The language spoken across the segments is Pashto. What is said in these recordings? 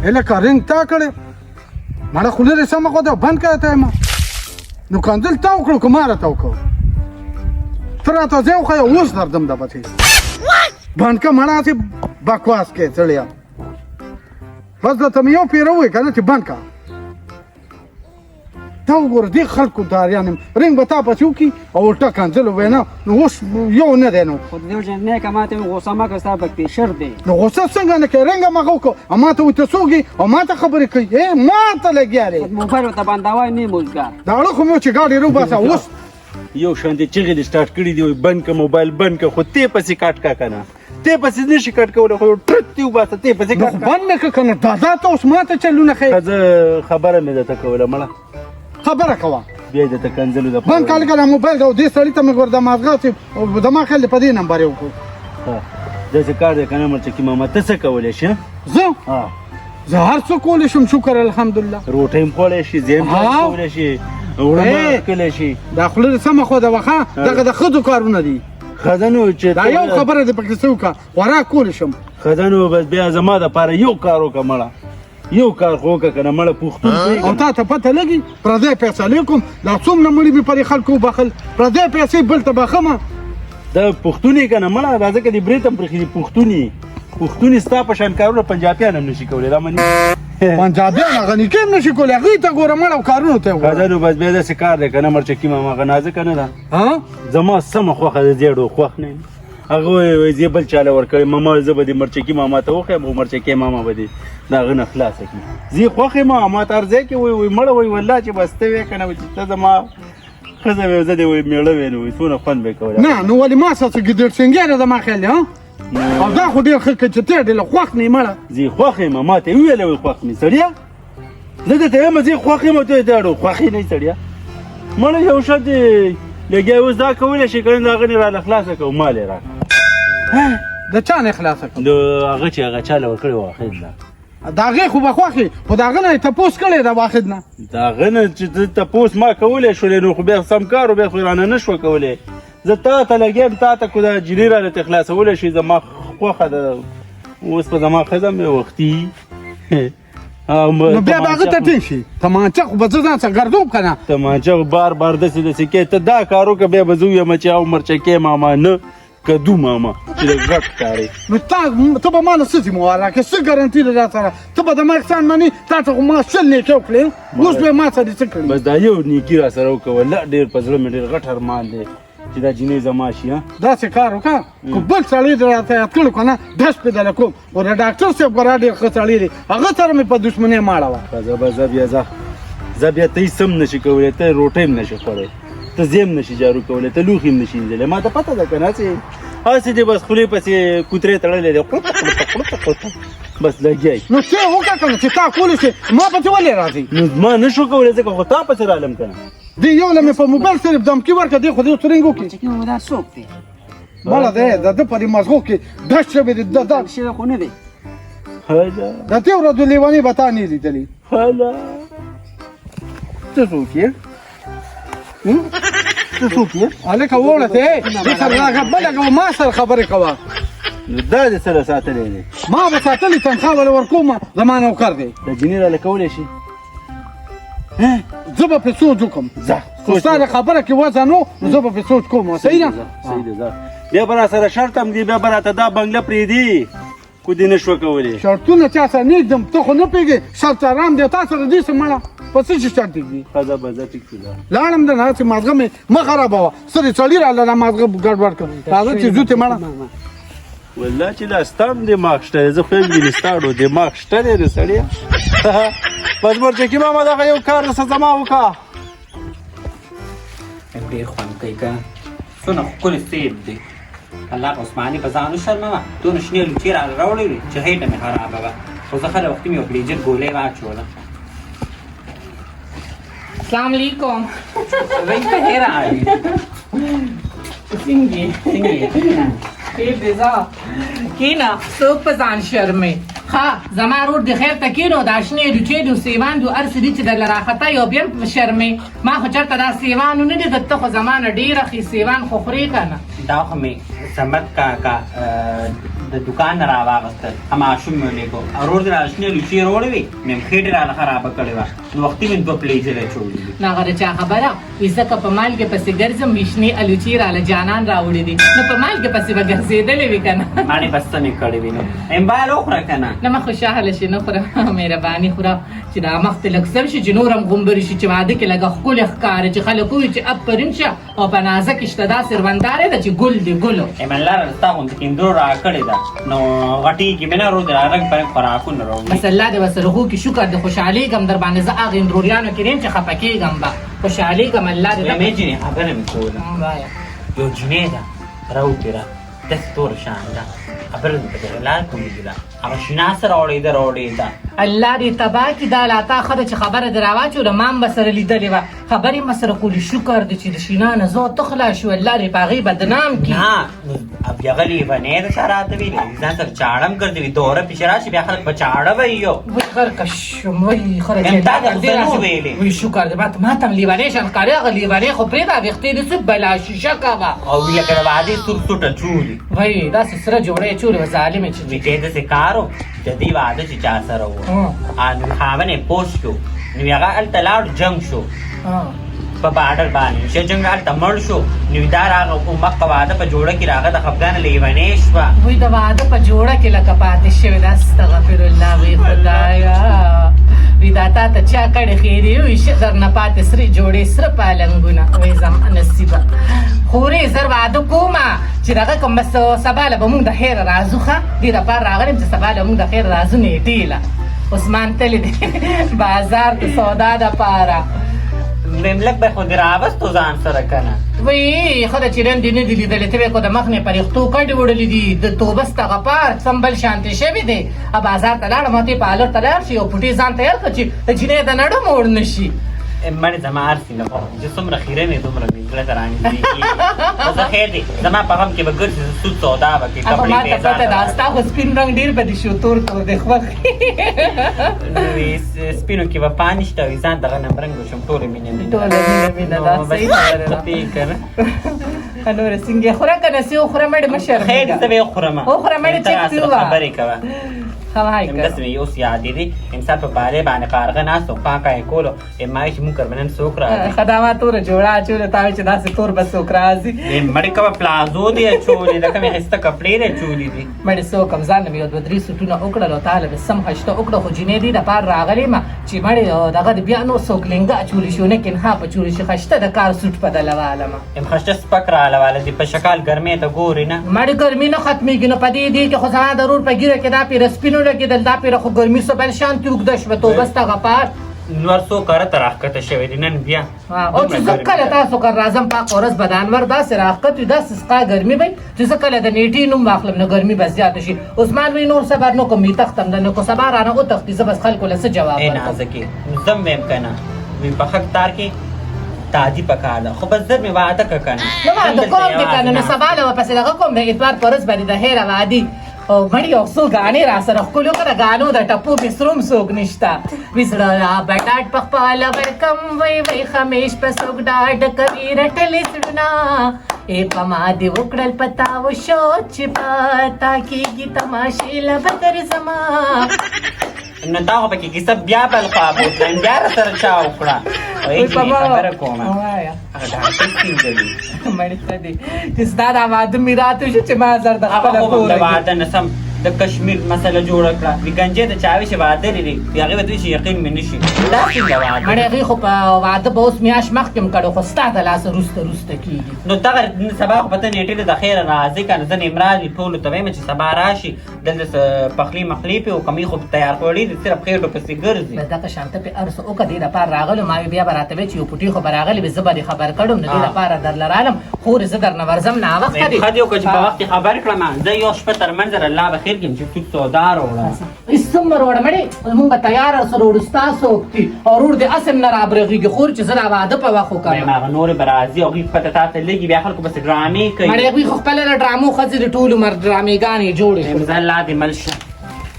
لکه رنګ تا کړی مړه خو لرې سمه خو ده بند کړی ته ما نو کنځل تا وکړو که ما راته وکړو ته راته ځای وښیه اوس درځم ده پسې بند که مړه هسې بکواس کوې سړیه بس درته مې یو پیره ووایي که نه چې بند که تا وګوره دې خلکو داریان یم رنګ به تا پسې وکړي او الټه کنځل ووایي نه نو اوس یو نه دی نو خو د دې وجه نه که ما ته غوسه مه کړه ستا پکې شر دی نو غوسه څنګه نه کوې رنګ هماغه وکړو او ما ته وایي ته څوک یې او ما ته خبرې کوي ما ته لګیا دی موبایل ورته بندوی نه موزګار دا اړه خو مې چې ګاډي روباسه اوس یو شان دې چغې دې سټارټ کړي دي بند که موبایل بند که خو تی پسې کاټ کا که نه تی پسې نشي کټ کولی خو یو ټرک دې وباسه تی پسې نو خو بند نه کړه که نه دا ته اوس ما ته چلونه ښیې زه خبره مې درته کوله مړه خبره کوه بیا یې درته کنځلو بند کړه لکه دا موبایل ده او دې سړي ته مې ګوره د مازغه چې زما خیال دی په دې نمبر یې وکړو داسې کار دی که نه مرچکي ماما ته څه کولی شي زه هر څه کولی شم شکر الحمدلله روټۍ هم خوړی شي زی هم کولی شي اوړه هم ښکلی شي دا خوله دې سمه خو ده وښه دغه د ښځو کارونه دي ښځه نو چې دا یو خبره دې پکې څه وکړه خوراک کولی شم ښځه نو بس بیا زما دپاره یو کار وکړه مړه یو کار خو وکړه که نه مړه پښتون او تا ته پته لګي پردی فیصلې کوم دا څومره مړي مې پرې خلکو وبخل پردی پیسې بل ته بخمه دا پښتون یې که نه مړه دا ځکه دې برېت هم پرېښي دي پښتون ستا په شان کارونه پنجابیان هم نشي کولی دا مني پنجابیان هغه نیکه هم نشي کولی هغوی ته ګوره مړ او کارونو ته یې وګوره ښځه نو بس بیا داسې کار دی که نه مرچکي ماما هغه نازکه نه ده زما سمه خوښه د زیړو خوښ نه یم هغه وایي زه بل چاله ورکړی ماما زه به دې مرچکي ماما ته وښیم خو مرچکۍ ماما به دې د هغه نه خلاصه کړي زه خوښ یم ما ته هر ځای کې وایي مړه وایي والله چې بس ته وې که نه چې ته زما ښځه وې زه دې وایي مېړه وې نو وایي څونه خوند به یې کولی نه نو ولې ما سره څه ګیدړ سینګی ده زما خیال دی او دا خو ډېر ښه که چې ته ډېر خوښ نه یې مړه زه خوښ یم ما ته یې وویله وایي خوښ مې سړیه زه درته یم زه خوښ یم او ته یې ته اړو خوښ یې نه یې سړیه مړه یو شرط یې لګیا اوس دا کولی شي که نه د هغه نه راله خلاصه کړه او مال یې راکړه د چا نه خلاصه کړم د هغه چې هغه چاله ورکړی واخد نه د هغې خو به خوښ یې خو د هغه نه یې تپوس کړی د واخد نه د هغه نه چې ته تپوس ما کولی شولې نو خو بیا سم کار و بیا خو رانه نه شوه کولی زه تا ته لګیم تا ته خو دا جینۍ راله ته خلاصولی شي زما خوښه ده اوس په زما ښځه مې وختي نو بیا به هغه ته ټینګ شي تمانچه خو به زه ځان څه ګرځوم که نه تمانچه بار بار داسې داسې کوې ته دا کار وکړه بیا به زه ویم چې او مرچکۍ ماما نه کدو ماما چې د غټ کارې نو ته به ما نه څه ذموار راکړې څه ګارنټي ده دا سره ته به د ما احسان منې تا ته خو ما شل نیکۍ وکړې اوس به ما سره څه کړي بس دا یو نیکي را سره وکړه والله ډېر په زړه مې ډېر غټ ارمان دی چې دا جینۍ زما شي داسې کار وکړه که بل سړی دې راته یاد کړو که نه ډس پې دله کوم او د ډاکټر صاحب ګوره ډېر ښه سړی دی هغه سره مې په دښمنۍ ماړه وه زه بیا ته هېڅ هم نشي کولی ته روټۍ هم نشي خوړی ته زی هم نشي جارو کولی ته لوښي هم نشي وینځلی ما ته پته ده که نه هسې دې بس خولې پسې کوترې تړلی دی بس لګیا نو ته یې وکړه که نه چې تا کولی شې ما پسې ولې راځي نو ما نه شو کولی ځکه خو تا پسې رالم که نه دې یو له مې په موبایل صرف دمکي ورکړه دې خو دې ترنګ وکړي مرچکي ماما دا څوک دی مړه دی د ده په دې مزغو کې دس شوې دي دا شوی خو نه دی د دې ورځو لیونۍ به تا نه لیدلې ته څوک یې ته څوک یې هلکه وړه ته دې سره راغه بله کوه ما سره خبرې کوه نو دا دې سره ساتلی دی ما به ساتلې تنخوا ولې ورکوم زما نوکر دی د جینۍ راله کولی شي زه به پرې سوچ وکړم خو ستا د خبره کې وضع نو زه به پرې سوچ کوم صحیح ده صحیح ده بیا به را سره شرط هم دی بیا به راته دا بنګله پرېږدي خو دې نه شوه کولی شرطونه چا سره نه ږدم ته خو نه پوهېږې شرط حرام دی تا سره دې څه مړه په څه شي شرط ږدي ښځه به زه ټیک شو لاړم د هسې مازغه مې مه خرابوه سرې سړي راله دا مازغه ګډوډ کړ راځه چې ځو تې مړه والله چې لا ستا هم دماغ شته دی زه خو یم وینې ستا ډو دماغ شته دی د سړیه بس مرچکي ماما دغه یو کار رسه زما وکړه ډېر خوند کوي که څونه ښکلی سیب دی الله عثماني په ځان وشرموه دونه شنې لوچې راله راوړې وې چې هیټه مې خرابه وه خو زه خله وختي مې یو پلیجر ګولۍ واچوله السلام علیکم وایي ته هېره آوي څنګه یې ډېر دی ځه کېنه څوک په ځان شرمې ښه زما رور د خیر ته کېنو دا شنې لوچې دي سیوان دي هر څه دي چې درله راخطا یو بیا په شرمې ما خو چېرته دا سیوانو نه دي د ته خو زما نه ډېره ښې سیوان خو خورې که نه دا خو مې صمد کاکا د دوکان نه راواغستل ماشوم مې ولېږو ورور دې را شنې لوچې راوړې وې مې هم خېټې راله خرابه کړې وه نو وختي مې 2 پلیزې راچوړې دي نه هغه د چا خبره وي ځکه په مالګې پسې ګرځم وي شنې الوچې راله جانان راوړي دي نو په مالګې پسې به ګرځېدلې وي که نه ما دې بسته مې کړې وي نو امبایل وخوره که نه نه ما خوشحاله شي نه خوره مهرباني خوره چې دا مخ ته لږ سم شي چې نور هم غومبري شي چې واده کې لږه ښکلې ښکاري چې خلک ووایي چې افرین شه او په نازک شته داسې روندارې ده چې ګل دی ګلو ایمن لاره ستا غوندې کیندرو را کړې ده نو غټېږي مې نه ورور دې را رنګ په رنګ خوراکونه راوړي بس الله دې ورسره وکړي شکر دې خوشحالېږم در باندې زه هغې اندروریانو کې نه یم چې خفه کېږم به خوشحالېږم الله دې مې جینې خبره مې کوله وایه یو جینۍ ده راوتېره داسې توره شان ده خبره مې په دغه لار کومېږي ده هغه شینا سره اوړېده الله دې تباه کړي دا لا تا ښه ده چې خبره دې راواچوله ما هم به سره لیدلې وه خبرې مې سره کولې شکر دې چې د شینا نه زه ته خلاص شو الله دې په هغې بدنام کړي نه نو هغه لیونی ده چا راته ویلې ځان سره چاړه هم ګرځوي دوره پسې راشي بیا خلک په چاړه وایي وای غرقه شوم وای خره دا د خو نه ویلې وای شکر دې ما ته هم لیونی شم ښکاري هغه لیونی خو پرېږده ویښتې دې څه بلا شیشه کوه او وی لکه د واده سور سوټه چولي وای داسې سره جوړې چولې وه ظالمې چې وی دې داسې کار و د دې واده چې چا سره و نو خاوند یې پوس کړو نو هغه هلته لاړ جنګ شو په باډر باندې چې جنګ هلته مړ شو نو دا راغه مخ په واده په جوړه کې راغه د خفګانه لیونی شوه وای د واده په جوړه کې لکه پاتې شوې ده استغفر الله وی خدایا وی دا تا ته چا کړې خیرې وي ښه درنه پاتې سرې جوړې سره پالنګونه وای زما نصیبه خورې زر واده کومه چې دغه کوم بس سبا له به مونږ د خیر راځو ښه دې دپاره راغلم چې سبا له مونږ د خیر راځو نیټې له عثمان تللی دی بازار د سودا دپاره مملک به خو دې راوستو ځان سره که نه وی ښه ده چې نن دې نه دي لیدلې ته به خو د مخ نه پرېښتو کډې وړلې دي د توبس دغه پار سمبل شانتې شوي دی بازار ته لاړم او ته پالر ته لاړ شي یو پوټې ځان تیار کړه چې د جینۍ د نړه موړ نه شي مړې زما هر سینه چې څومره خیره مې دومره مې زړه ته رانږدې کېږي خو زه خیر دی زما په غم کې به ګرځي زه سود سودا به کړې هغه ما ته پته ده ستا خو سپین رنګ ډېر بدې شو تور تور دی خوښ سپینو کې به پانی شته وي ځان دغه نمرنګ شم ټولې مینه ټوله مینه دا صحیح خبره ده که نه نورې څنګه خوره که نه سي وخوره مړې مه خیر شرمېږه زه به یې وخورم وخوره مړې چک پې ووه خبرې کوه هوای همداسې مې اوس یادې دي امسال په بالې باندې کارغه ناست و پاکه یې کولو ما وایي چې مونږ کربنن څوک راځي ښه دا ما توره جوړه اچولې تا وایي چې داسې تور به څوک راځي مړې کوه پلازو دې اچولې ده کومې ښایسته کپړې دې اچولې دي مړې څوک هم ځان مې یو دوه درې سوټونه وکړل او تاله مې سم ښایسته وکړه خو جینۍ دې دپاره راغلې یم چې مړې دغه د بیا نور څوک لنګه اچولی شي ونه کنها په چولی شي ښایسته د کار سوټ په دله والمه یم ښایسته سپک راله دي په شکال ګرمۍ ته ګورې نه مړې ګرمي نه ختمېږي نو په دې دې کې خو زما د رور په ګیره کې دا پیره سپینو لګېدل دا پیره خو ګرمي سو بل شانتې اوږده شوه توبه ستا غپار نور څو کاره ته راښکته شوی دی نن بیا او چې زه کله تاسو کار راځم پاک ورځ به د انور داسې راښکت وي داسې سقا ګرمي به چې زه کله د نیټې نوم واخلم نو ګرمي به زیاته شي عثمان وایي نور صبر نه کوم تختم ده نو که سبا رانه وتښتي زه بس خلکو له څه جواب ورکړم نازکې زه هم ویم که نه ویم په حق تار کې تادي پکار ده خو بس زر مې واده که که نه نو واده کوم دې که نه نو سبا له به پسې دغه کوم د اتوار په ورځ باندې د هیره وادي او مړي یو څو ګانې را سره ښکلو که د ګانو د ټپو بسروم څوک نشته وي زړه را به ډاډ په خپله ورکم وی وی خمیش په څوک ډاډ کوي رټلې زړونه ای په ما دې وکړل پتا وشو چې پتا کېږي تماشې له به درځمه نو تا خو پکې کیسه بیا بل خوا بوتلم بیا را سره چا وکړه وایي چې خبره کومه وایه هغه ډاکټر څنګه دي مړې ښه دي چې ستا دا واده مې راته شو چې ما زر د هغه خپله خو به د کوره واده نه سم د کشمیر مسله جوړه کړه وي ګنجې د چاوي چې واده لري بیا هغې به دوی چې یقین مې نه شي دا څنګه واده مړې هغې خو په واده به اوس میاشت مخکې م کړی خو ستا د لاسه روسته روسته کېږي نو دغه سبا خو به ته نیټې د خیره راځې که نه زه نیمرالي ټولو ته وایم چې سبا راشي دلته پخلي مخلي پې و کمۍ خو تیار کړي دي صرف خېټو پسې ګرځي بس دغه شانته پې هر څه وکړه دې دپاره راغلو ما وی بیا به راته وی چې یو پوټي خو به راغلی وي زه به دې خبر کړم نو دې دپاره درله رالم خورې زه درنه ورځم ناوخته دي ښه دې وکړه چې په وخت خبر کړم زه یو شپه تر منځ الله به خیر کړم چې ټول سودا راوړم څومره وړه مړې مونږ به تیار سره وړو ستا څوک دي او ورور دې اسم نه رابرغېږي خور چې زه دا واده په وخت وکړم هغه نورې به راځي هغوی پته تا ته لګي بیا خلکو پسې ډرامې کوي مړې هغوی خو خپله له ډرامو ښځې د ټولو عمر ډرامېګانې جوړې کړې زه الله دې مل شه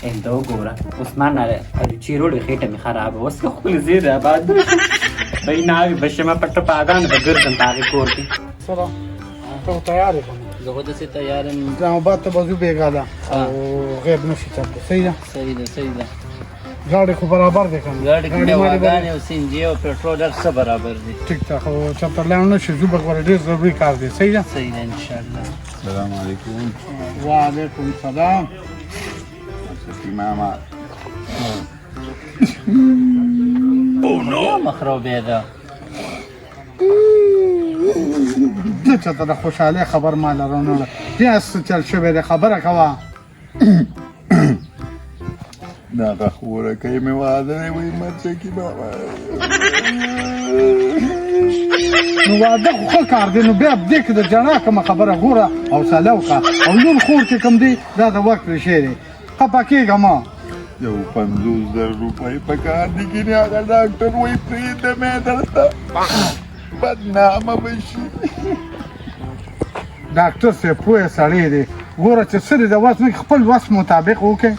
انده وګوره عثمان چیروړې خېټه مې خرابه اوس که خپل زیر آباد بهی ناوې بشمه پټه پاګان به ګرځم په هغې کور کې سره ته تیار یې زه خو داسې تیار یم اسلام آباد ته به ځو بېګا ده او غیب نه شي چلته صحیح ده صحیح ده صحیح ده ګاډي خو برابر دی که نه ګاډي کې هواګانې او سینجي او پټرول هر څه برابر دي ټیک ده خو چېرته لاړ نه شي ځو به غوره ډېر ضروري کار دی صحیح ده صحیح ده انشاءالله السلام علیکم وعلیکم السلام ماما مخروبې ده زه چېرته د خوشحالۍ خبر ما لرونه بیا څه چل شوی دی خبره کوه دا غخوره کوي مې واده دی وایي مرچکي بابا نو واده خو ښه کار دی نو بیا دې کې د جنا کومه خبره ګوره حوصله وکړه او لور خور چې کوم دی دا د وخت ریښې دی خفه کېږه مه یو 50,000 روپۍ په کار دي کې نه هغه ډاکټر وایي پرېږده مې درته بدنامه به شي ډاکټر صاحب پوه سړی دی ګوره چې څه دی د وس نه خپل وس مطابق وکړئ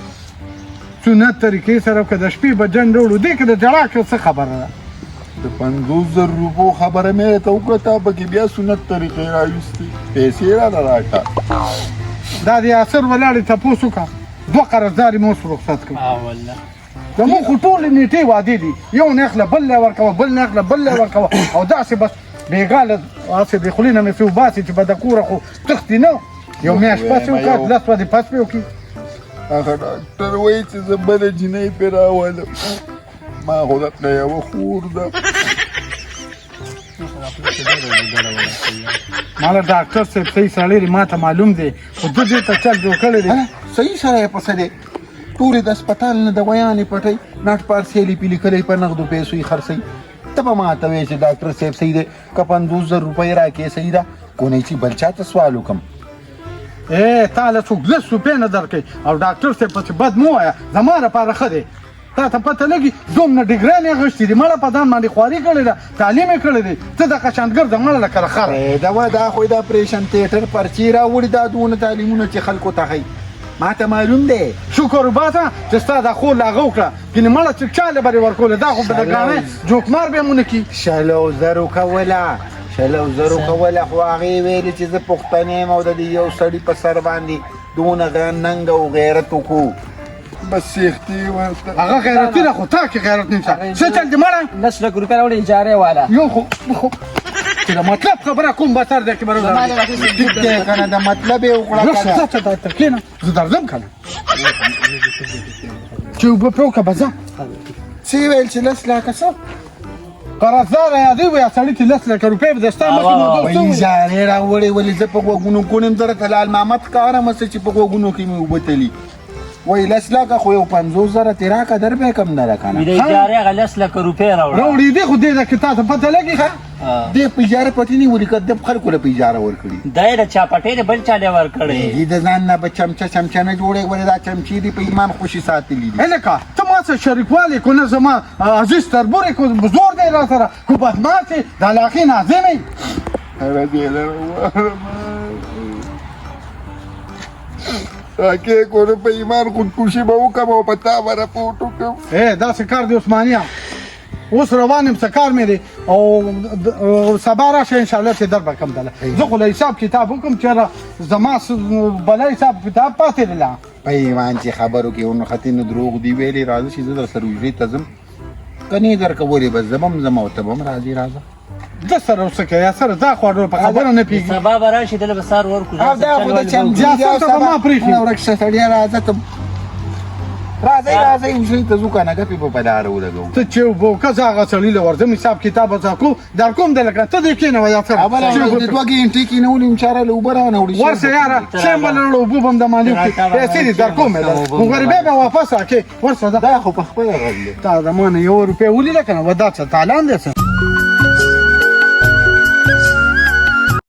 سنت طریقې سره که د شپې به جنډ وړو دې کې د جړا کې څه خبره ده د 50,000 روپو خبره مې راته وکړه تا پکې بیا سنت طریقې راویستې پیسې راته راکړه دا د یاسر ولاړې تپوس وکړه 2 قرضداري مو اوس رخصت کړو والله زموږ خو ټولې نیټې وعدې دي یو نه اخله بل نه ورکوه بل نه اخله بل نه ورکوه او داسې بس بېګاله هسې د خولې نه مې پې وباسي چې به د کوره خو تښتي نه یو میاشت پسې وکړه 10 ورځې پس پې وکړي هغه ډاکټر وایي چې زه بله جینۍ پې راولم ما خو دقه یوه خور ده ماله ډاکټر صاحب صحیح سړی دی ما ته معلوم دی خو ده دې ته چل جوړ کړی دی صحیح سره یې پسه دی ټولې د اسپتال نه دوایانې پټوي ناټ پارسیلې پې لیکلی په نغدو پیسو یې خرڅوي ته به ما ته وایې چې ډاکټر صاحب صحیح دی که 50,000 روپۍ راکړې صحیح ده کونی چې بل چا ته سوال وکړم تا له څوک 10 روپۍ نه درکوي او ډاکټر صاحب پسې بد مه وایه زما لپاره ښه دی تا ته پته لګي دومره ډګران یې اخیستي دي مړه په ځان باندې خواري کړې ده تعلیم یې کړی دی ته د قشانګر د مړه لکه خر دا خو د اپریشن تیټر پرچې راوړي دا دونه تعلیمونه چې خلکو ته ښایي ما ته معلوم دی شکر وباسه چې ستا دا خور لا هغه وکړه ګینې مړه چې چاله به یې ورکوله دا خو به د ګاڼې جوکمار به یې مونه کي 100,000 کوله 100,000 کوله خو هغې ویلې چې زه پښتنه یم او د دې یو سړي په سر باندې دونه ننګ او غیرت وکړو بس سیختي ورته هغه غیرتي ده خو تا کې غیرت نشته څه چل دې مړه 10 لک روپۍ راوړې اجارې والا یو خو چې د مطلب خبره کوم به سر دی کې به ټیک دی که نه د مطلب یې وکړه که نه ته کښېنه زه درځم که نه چې اوبه پرې وکړه به ځه څه یې ویل چې 10 لکه څه قرضدار یادوي به سړي چې 10 لکه روپۍ به د ستا مخې نه دوست ووایي اجارې راوړې ولې زه په غوږونو کونیم درته لال محمد ښکارم څه چې په غوږونو کې مې اوبه تلي وایي 10 لکه خو یو 50,000 ترې راکړه در به یې کم نه ده که نه د اجارې هغه 10 لک روپۍ راوړي دي خو دې ده کې تا ته پته لګي ښه دې په اجاره پټې نیولي که د خلکو له په اجاره ورکړي دا یې د چاپټۍ د بل چا دی ورکړی دې د ځان نه به چمچه نه جوړې ولې دا چمچې دي په ایمان خوشي ساتلي دي هلکه ته ما څه شریکوالی کو نه زما عزیز تربورې کو زور دی را سره خو بدماسې د علاقې ناظم یې راکې کونه په ایمان خودکشي به وکړم او په تا به رپورټ وکړم داسې کار دی عثمانیه اوس روان یم څه کار مې دی او سبا راشه انشاءالله چې در به کم دله زه خو له حساب کتاب وکړم چېرې زما بله حساب کتاب پاتې دی لا په ایمان چې خبرو کې ونښتې نو دروغ دي ویلې راځه چې زه در سره حجرې ته ځم که نه یې درکولې بس زه به هم ځم او ته به هم راځې راځه ده سره اوسه که یا سره دا خواړه په خبره نه پوهېږي سبا به راشي دله به سهار ورکړو او دا خو د چمچي یا څه ته به ما پرېښي ورک شه سړیه راځه ته راځئ حجرې ته ځو که نه ګپې به په لاره ولګوو ته چې اوبه وکړه زه هغه سړي له ورځم حساب کتاب به ځه کوو در کوم دی لکه ته دې کښېنوه یا سره د 2 ګنټې کښېنولې یم چاره له اوبه رانوړي ورشه یاره شیم به لړ اوبه به هم د مالي وکړي پیسې دي در کوم یې خو غریبۍ به واپس راکړې ورشه دا خو په خپله غږ دی تا د ما نه 1 روپۍ ولیده که نه و دا څه تالان دی څه